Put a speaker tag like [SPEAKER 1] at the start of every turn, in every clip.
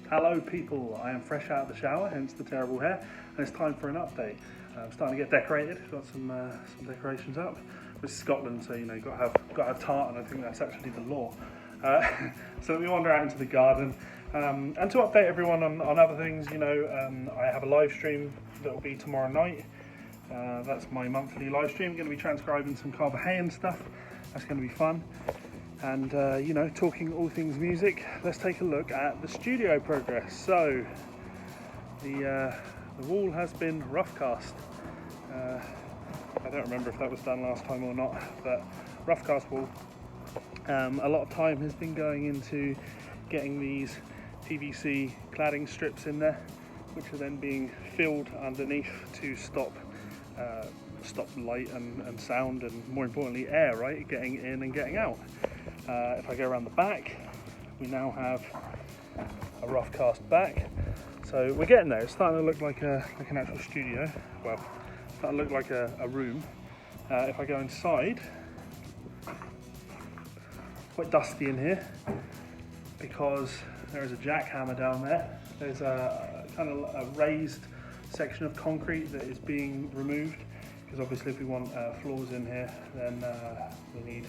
[SPEAKER 1] Hello people, I am fresh out of the shower, hence the terrible hair, and it's time for an update. I'm starting to get decorated, got some decorations up. This is Scotland, so you know, you've got to have tartan. I think that's actually the law. So let me wander out into the garden, and to update everyone on other things, you know, I have a live stream that will be tomorrow night. That's my monthly live stream. I'm going to be transcribing some Carbohayan stuff. That's going to be fun. And you know, talking all things music, let's take a look at the studio progress. So the wall has been rough cast. I don't remember if that was done last time or not, but rough cast wall. A lot of time has been going into getting these PVC cladding strips in there, which are then being filled underneath to stop light and sound, and more importantly air, right, getting in and getting out. If I go around the back, we now have a rough cast back, so we're getting there. It's starting to look like an actual studio. Well, it's starting to look like a room. If I go inside, quite dusty in here because there is a jackhammer down there. There's a kind of a raised section of concrete that is being removed, because obviously if we want floors in here, then we need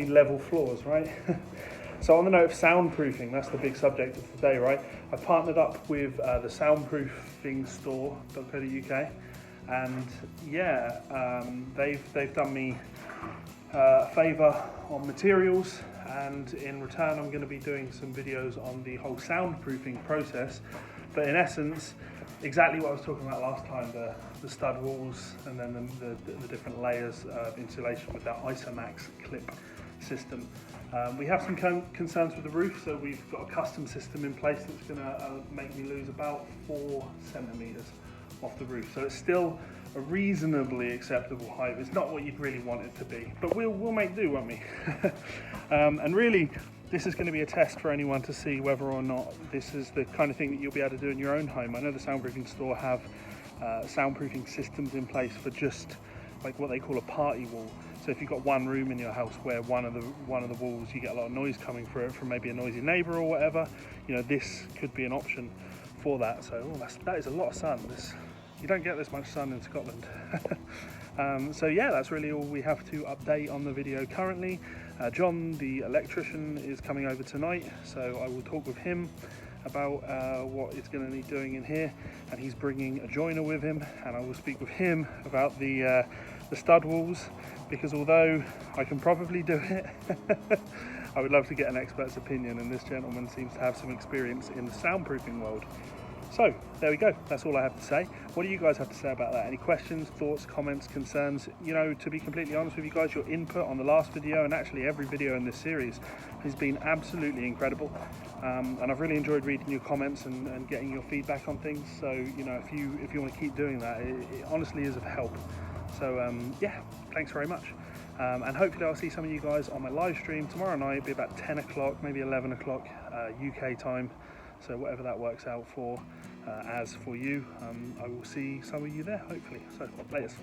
[SPEAKER 1] level floors, right? So on the note of soundproofing, that's the big subject of today, right? I partnered up with the Soundproofing Store.co.uk, and yeah, they've done me a favour on materials, and in return I'm going to be doing some videos on the whole soundproofing process. But in essence, exactly what I was talking about last time, the stud walls, and then the different layers of insulation with that Isomax clip system. We have some concerns with the roof, so we've got a custom system in place that's going to make me lose about 4 centimetres off the roof. So it's still a reasonably acceptable height. It's not what you'd really want it to be, but we'll make do, won't we? And really, this is going to be a test for anyone to see whether or not this is the kind of thing that you'll be able to do in your own home. I know the Soundproofing Store have soundproofing systems in place for just like what they call a party wall. So if you've got one room in your house where one of the walls you get a lot of noise coming through it from maybe a noisy neighbour or whatever, you know, this could be an option for that. So that is a lot of sun. You don't get this much sun in Scotland. So yeah, that's really all we have to update on the video currently. John, the electrician, is coming over tonight, so I will talk with him about what it's going to need doing in here, and he's bringing a joiner with him, and I will speak with him about the stud walls, because although I can probably do it, I would love to get an expert's opinion, and this gentleman seems to have some experience in the soundproofing world. So there we go, that's all I have to say. What do you guys have to say about that? Any questions, thoughts, comments, concerns? You know, to be completely honest with you guys, your input on the last video, and actually every video in this series, has been absolutely incredible. And I've really enjoyed reading your comments and getting your feedback on things. So, you know, if you want to keep doing that, it honestly is of help. So yeah, thanks very much. And hopefully I'll see some of you guys on my live stream tomorrow night. It'll be about 10 o'clock, maybe 11 o'clock UK time. So whatever that works out for, as for you, I will see some of you there, hopefully. So, latest.